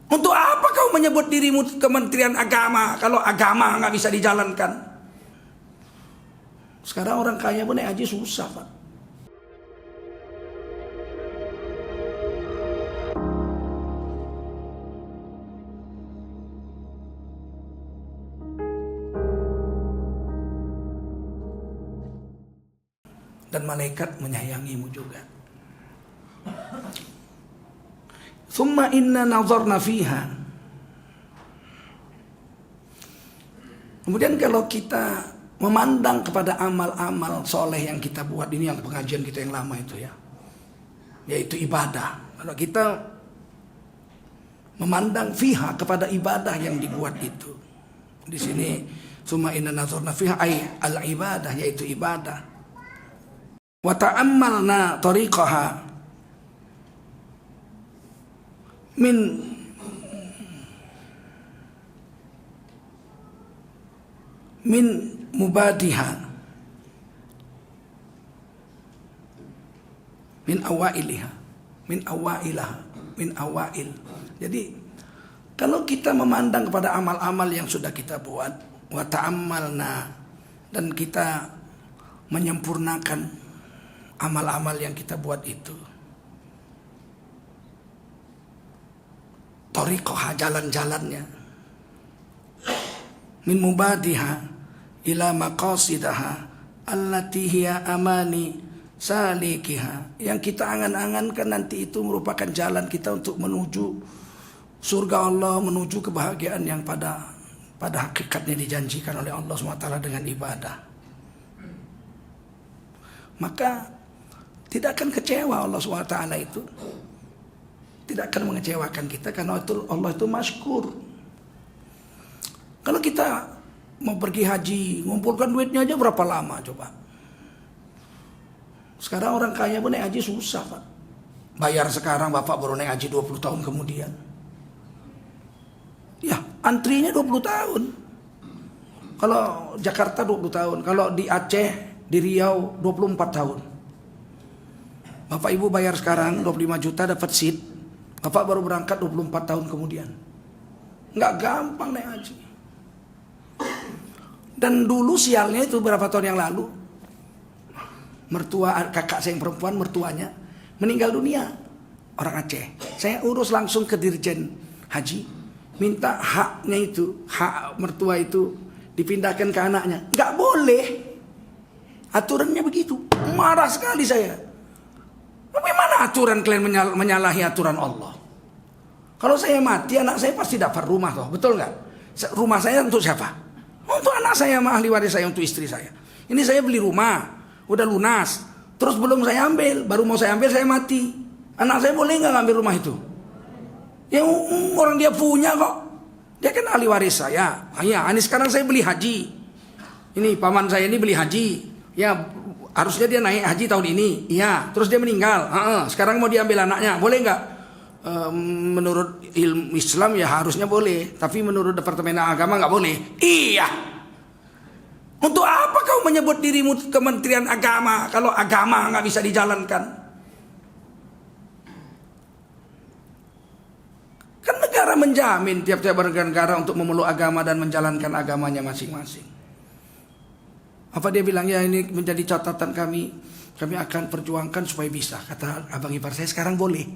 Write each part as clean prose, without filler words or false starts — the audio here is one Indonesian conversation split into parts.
Untuk apa kau menyebut dirimu Kementerian Agama kalau agama nggak bisa dijalankan? Sekarang orang kaya pun naik haji susah, Pak. Dan malaikat menyayangimu juga. Thumma inna nazarna fiha. Kemudian kalau kita memandang kepada amal-amal soleh yang kita buat, ini yang pengajian kita yang lama itu ya, yaitu ibadah. Kalau kita memandang fiha kepada ibadah yang dibuat itu, di sini thumma inna nazarna fiha ay al ibadah, yaitu ibadah. Wa ta'ammalna tariqaha min mubadiha min awailiha min awail. Jadi kalau kita memandang kepada amal-amal yang sudah kita buat, wa ta'ammalna, dan kita menyempurnakan amal-amal yang kita buat itu, tariqaha, jalan-jalannya, min mubadiha ila maqasidaha allati hiya amani salikiha, yang kita angan-angankan nanti itu merupakan jalan kita untuk menuju surga Allah, menuju kebahagiaan yang pada hakikatnya dijanjikan oleh Allah SWT dengan ibadah. Maka tidak akan kecewa Allah SWT itu, tidak akan mengecewakan kita, karena itu Allah itu masykur. Kalau kita mau pergi haji, ngumpulkan duitnya aja berapa lama coba? Sekarang orang kaya pun naik haji susah, Pak. Bayar sekarang, Bapak baru naik haji 20 tahun kemudian. Ya, antrinya 20 tahun. Kalau Jakarta 20 tahun, kalau di Aceh, di Riau 24 tahun. Bapak Ibu bayar sekarang 25 juta dapat seat, Bapak baru berangkat 24 tahun kemudian. Nggak gampang naik haji. Dan dulu sialnya itu berapa tahun yang lalu, mertua kakak saya yang perempuan, mertuanya meninggal dunia, orang Aceh. Saya urus langsung ke Dirjen Haji, minta haknya itu, hak mertua itu dipindahkan ke anaknya. Nggak boleh, aturannya begitu. Marah sekali saya. Bagaimana aturan kalian menyalahi aturan Allah? Kalau saya mati, anak saya pasti dapat rumah toh, betul nggak? Rumah saya untuk siapa? Untuk anak saya, ahli waris saya, untuk istri saya. Ini saya beli rumah, udah lunas, terus belum saya ambil, baru mau saya ambil saya mati. Anak saya boleh nggak ngambil rumah itu? Ya orang dia punya kok, dia kan ahli waris saya. Ya, ini sekarang saya beli haji. Ini paman saya ini beli haji, ya. Harusnya dia naik haji tahun ini, iya. Terus dia meninggal, sekarang mau diambil anaknya, boleh nggak? Menurut ilmu Islam ya harusnya boleh, tapi menurut Departemen Agama nggak boleh. Iya. Untuk apa kau menyebut dirimu Kementerian Agama kalau agama nggak bisa dijalankan? Kan negara menjamin tiap-tiap negara untuk memeluk agama dan menjalankan agamanya masing-masing. Apa dia bilang, ya ini menjadi catatan kami akan perjuangkan supaya bisa. Kata abang ipar saya, sekarang boleh.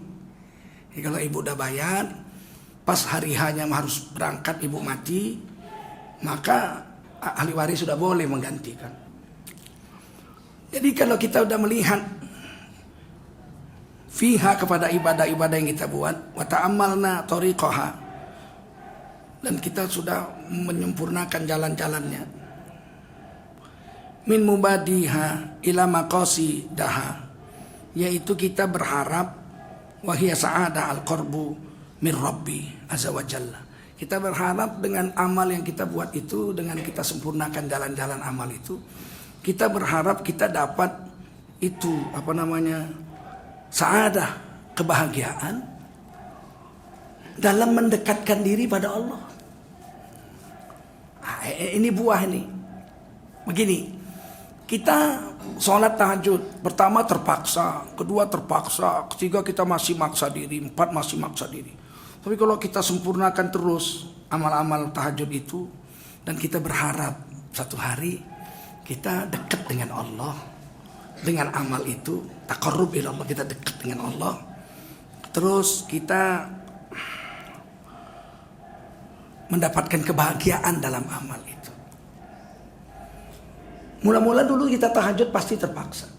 Jadi kalau ibu udah bayar, pas hari hanya harus berangkat ibu mati, maka ahli waris sudah boleh menggantikan. Jadi kalau kita udah melihat fiha kepada ibadah-ibadah yang kita buat, wa ta'ammalna tariqaha, dan kita sudah menyempurnakan jalan-jalannya, min mubadiha ila maqasidaha, yaitu kita berharap wahia sa'adah al-qarbu min rabbi azza wa jalla. Kita berharap dengan amal yang kita buat itu, dengan kita sempurnakan jalan-jalan amal itu, kita berharap kita dapat itu sa'adah, kebahagiaan dalam mendekatkan diri pada Allah. Ini buah ini. Begini, kita sholat tahajud, pertama terpaksa, kedua terpaksa, ketiga kita masih maksa diri, empat masih maksa diri. Tapi kalau kita sempurnakan terus amal-amal tahajud itu, dan kita berharap satu hari kita dekat dengan Allah dengan amal itu, taqarrub ila Allah, kita dekat dengan Allah. Terus kita mendapatkan kebahagiaan dalam amal itu. Mula-mula dulu kita tahajud pasti terpaksa.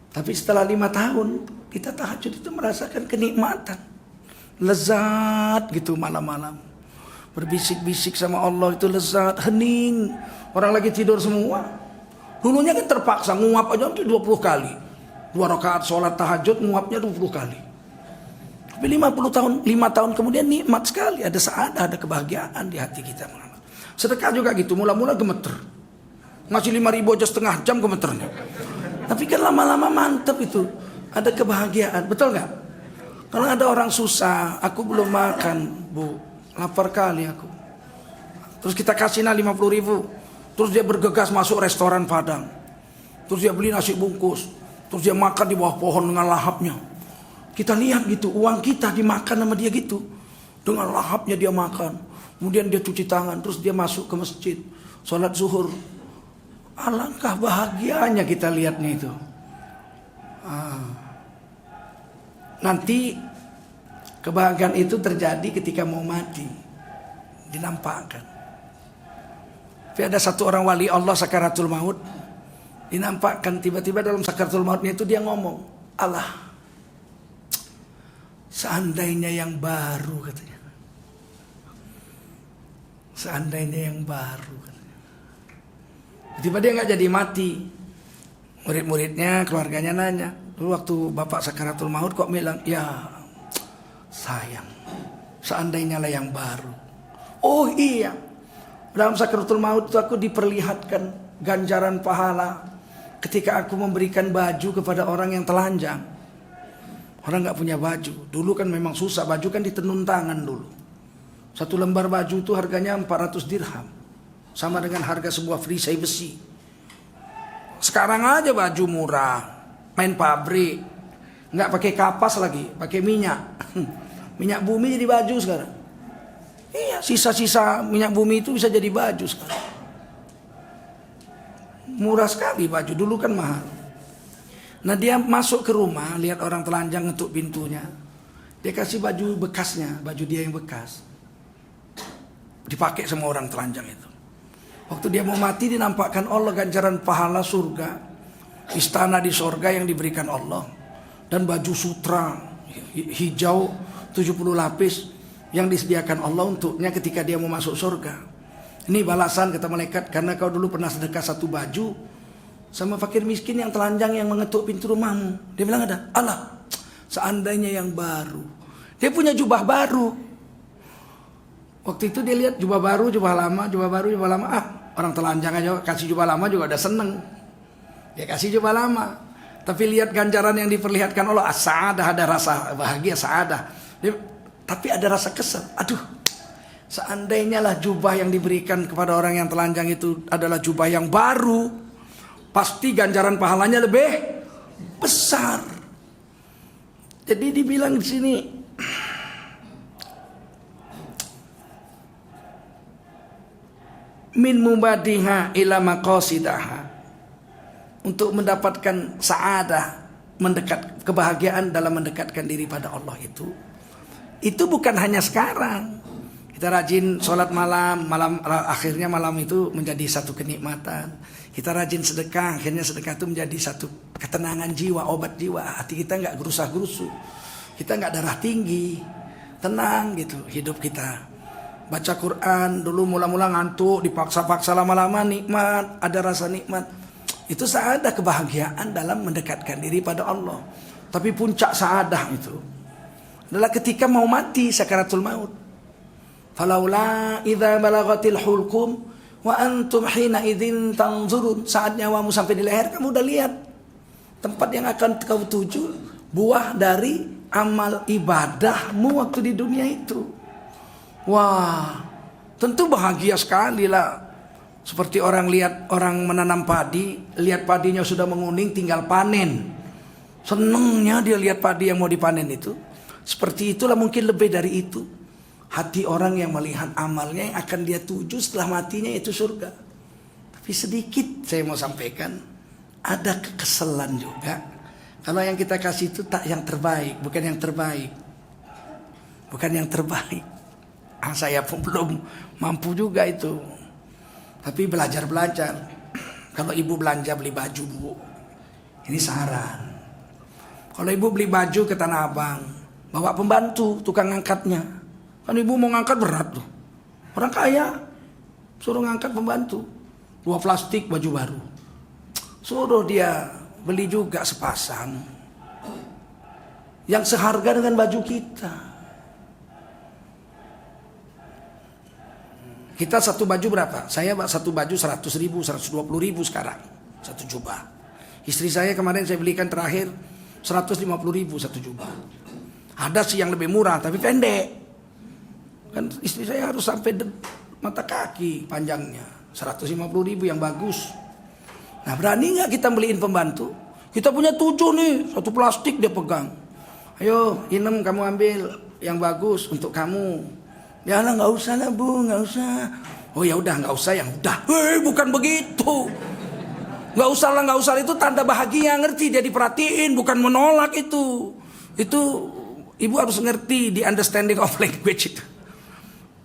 Tapi setelah 5 tahun kita tahajud itu merasakan kenikmatan, lezat gitu malam-malam. Berbisik-bisik sama Allah itu lezat, hening. Orang lagi tidur semua. Dulunya kan terpaksa nguap aja 20 kali. 2 rakaat sholat tahajud nguapnya 20 kali. Tapi 5 tahun kemudian nikmat sekali. Ada saadah, ada kebahagiaan di hati kita. Sedekah juga gitu, mula-mula gemeter. Ngasih 5.000 aja setengah jam gemeternya. Tapi kan lama-lama mantep itu. Ada kebahagiaan, betul gak? Kalau ada orang susah, aku belum makan, Bu, lapar kali aku. Terus kita kasih 50.000. Terus dia bergegas masuk restoran Padang. Terus dia beli nasi bungkus. Terus dia makan di bawah pohon dengan lahapnya. Kita lihat gitu, uang kita dimakan sama dia gitu. Dengan lahapnya dia makan. Kemudian dia cuci tangan, terus dia masuk ke masjid. Sholat zuhur. Alangkah bahagianya kita lihatnya itu. Nanti kebahagiaan itu terjadi ketika mau mati. Dinampakkan. Tapi ada satu orang wali Allah sakaratul maut. Dinampakkan tiba-tiba dalam sakaratul mautnya itu dia ngomong, Allah, seandainya yang baru katanya. Seandainya yang baru katanya. Tiba dia nggak jadi mati. Murid-muridnya, keluarganya nanya. Dulu waktu bapak sakaratul maut kok bilang, ya sayang, seandainya lah yang baru. Oh iya, dalam sakaratul maut itu aku diperlihatkan ganjaran pahala ketika aku memberikan baju kepada orang yang telanjang. Orang nggak punya baju. Dulu kan memang susah, baju kan ditenun tangan dulu. Satu lembar baju itu harganya 400 dirham. Sama dengan harga sebuah perisai besi. Sekarang aja baju murah, main pabrik, nggak pakai kapas lagi, pakai minyak. Minyak bumi jadi baju sekarang. Iya, sisa-sisa minyak bumi itu bisa jadi baju sekarang. Murah sekali baju, dulu kan mahal. Nah dia masuk ke rumah, lihat orang telanjang ngetuk pintunya. Dia kasih baju bekasnya, baju dia yang bekas. Dipakai sama orang telanjang itu. Waktu dia mau mati dinampakkan Allah ganjaran pahala surga. Istana di surga yang diberikan Allah. Dan baju sutra hijau 70 lapis yang disediakan Allah untuknya ketika dia mau masuk surga. Ini balasan kata malaikat, karena kau dulu pernah sedekah 1 baju sama fakir miskin yang telanjang yang mengetuk pintu rumahmu. Dia bilang ada, Allah, seandainya yang baru. Dia punya jubah baru. Waktu itu dia lihat jubah baru, jubah lama, jubah baru, jubah lama. Orang telanjang aja kasih jubah lama juga udah seneng. Dia kasih jubah lama. Tapi lihat ganjaran yang diperlihatkan Allah, sa'adah, ada rasa bahagia, sa'adah. Tapi ada rasa kesal. Aduh, seandainya lah jubah yang diberikan kepada orang yang telanjang itu adalah jubah yang baru, pasti ganjaran pahalanya lebih besar. Jadi dibilang di sini, min mubadiha ila maqasidaha, untuk mendapatkan sa'adah, mendekat kebahagiaan dalam mendekatkan diri pada Allah itu bukan hanya sekarang. Kita rajin sholat malam, akhirnya malam itu menjadi satu kenikmatan. Kita rajin sedekah, akhirnya sedekah itu menjadi satu ketenangan jiwa, obat jiwa. Hati kita nggak gerusah-gerusu, kita nggak darah tinggi, tenang gitu hidup kita. Baca Quran dulu mula-mula ngantuk, dipaksa-paksa lama-lama nikmat, ada rasa nikmat. Itu saadah, kebahagiaan dalam mendekatkan diri pada Allah. Tapi puncak saadah itu adalah ketika mau mati, sakaratul maut. Falaula idza balagatil hulqum wa antum hina idzin tanzurun. Saat nyawamu sampai di leher, kamu udah lihat tempat yang akan kau tuju, buah dari amal ibadahmu waktu di dunia itu. Wah, tentu bahagia sekali lah. Seperti orang lihat orang menanam padi, lihat padinya sudah menguning tinggal panen. Senengnya dia lihat padi yang mau dipanen itu. Seperti itulah, mungkin lebih dari itu. Hati orang yang melihat amalnya yang akan dia tuju setelah matinya itu surga. Tapi sedikit saya mau sampaikan, ada kekesalan juga. Kalau yang kita kasih itu tak yang terbaik, bukan yang terbaik. Bukan yang terbaik. Saya pun belum mampu juga itu. Tapi belajar-belajar. Kalau ibu belanja beli baju, Bu, ini saran. Kalau ibu beli baju ke Tanah Abang, bawa pembantu, tukang ngangkatnya. Kan ibu mau ngangkat berat tuh. Orang kaya suruh ngangkat pembantu. 2 plastik baju baru. Suruh dia beli juga sepasang. Yang seharga dengan baju kita. Kita satu baju berapa? Saya satu baju 100 ribu, 120 ribu sekarang. Satu jubah. Istri saya kemarin saya belikan terakhir 150 ribu satu jubah. Ada sih yang lebih murah tapi pendek. Kan istri saya harus sampai mata kaki panjangnya. 150 ribu yang bagus. Nah, berani nggak kita beliin pembantu? Kita punya 7 nih, 1 plastik dia pegang. Ayo, Inem kamu ambil yang bagus untuk kamu. Ya lah, nggak usah lah Bu, nggak usah. Oh ya udah, nggak usah yang udah. Bukan begitu. Nggak usah lah, nggak usah itu tanda bahagia, ngerti? Dia diperhatiin, bukan menolak itu. Itu ibu harus ngerti di understanding of language itu.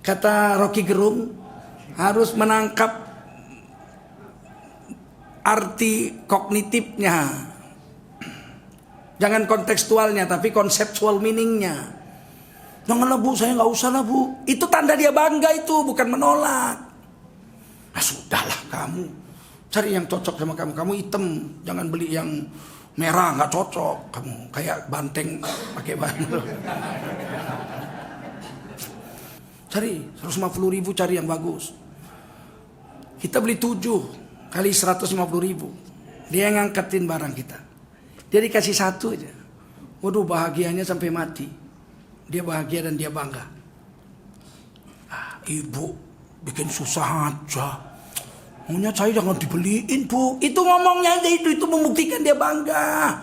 Kata Rocky Gerung, harus menangkap arti kognitifnya. Jangan kontekstualnya, tapi konseptual meaningnya. Janganlah Bu, saya nggak usah lah Bu. Itu tanda dia bangga itu, bukan menolak. Nah sudahlah kamu, cari yang cocok sama kamu. Kamu hitam, jangan beli yang merah, nggak cocok. Kamu kayak banteng pakai banteng. Cari 150 ribu, cari yang bagus. Kita beli 7 kali 150 ribu. Dia yang ngangkatin barang kita. Dia dikasih 1 aja. Waduh, bahagianya sampai mati. Dia bahagia dan dia bangga. Ibu bikin susah aja. Maunya saya jangan dibeliin Bu. Itu ngomongnya itu membuktikan dia bangga.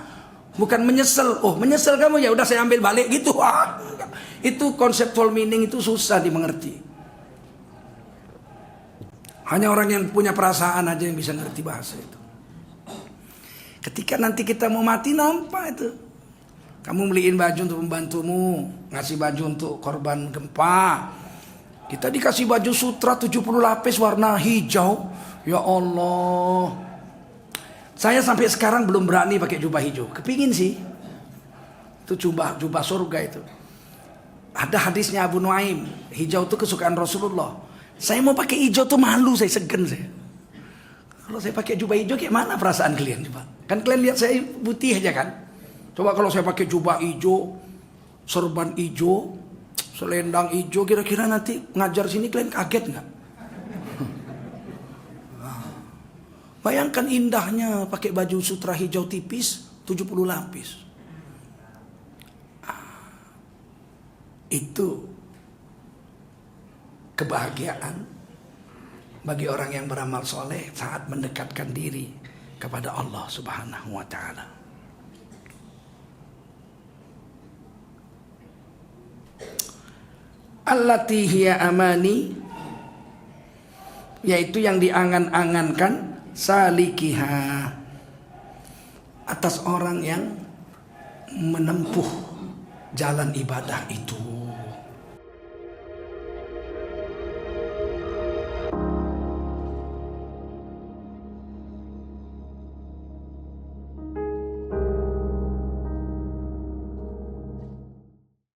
Bukan menyesal. Oh menyesal kamu, ya udah saya ambil balik gitu. Itu conceptual meaning itu susah dimengerti. Hanya orang yang punya perasaan aja yang bisa ngerti bahasa itu. Ketika nanti kita mau mati nampak itu. Kamu beliin baju untuk pembantumu, ngasih baju untuk korban gempa. Kita dikasih baju sutra 70 lapis warna hijau. Ya Allah. Saya sampai sekarang belum berani pakai jubah hijau. Kepingin sih. Itu jubah surga itu. Ada hadisnya Abu Nuaim, hijau itu kesukaan Rasulullah. Saya mau pakai hijau tuh malu, saya segan saya. Kalau saya pakai jubah hijau kayak mana perasaan kalian coba? Kan kalian lihat saya putih aja kan? Coba kalau saya pakai jubah hijau, serban hijau, selendang hijau, kira-kira nanti ngajar sini kalian kaget nggak? Bayangkan indahnya pakai baju sutra hijau tipis 70 lapis. Itu kebahagiaan bagi orang yang beramal soleh saat mendekatkan diri kepada Allah Subhanahu wa ta'ala. Allati hiya amani, yaitu yang diangan-angankan salikiha, atas orang yang menempuh jalan ibadah itu.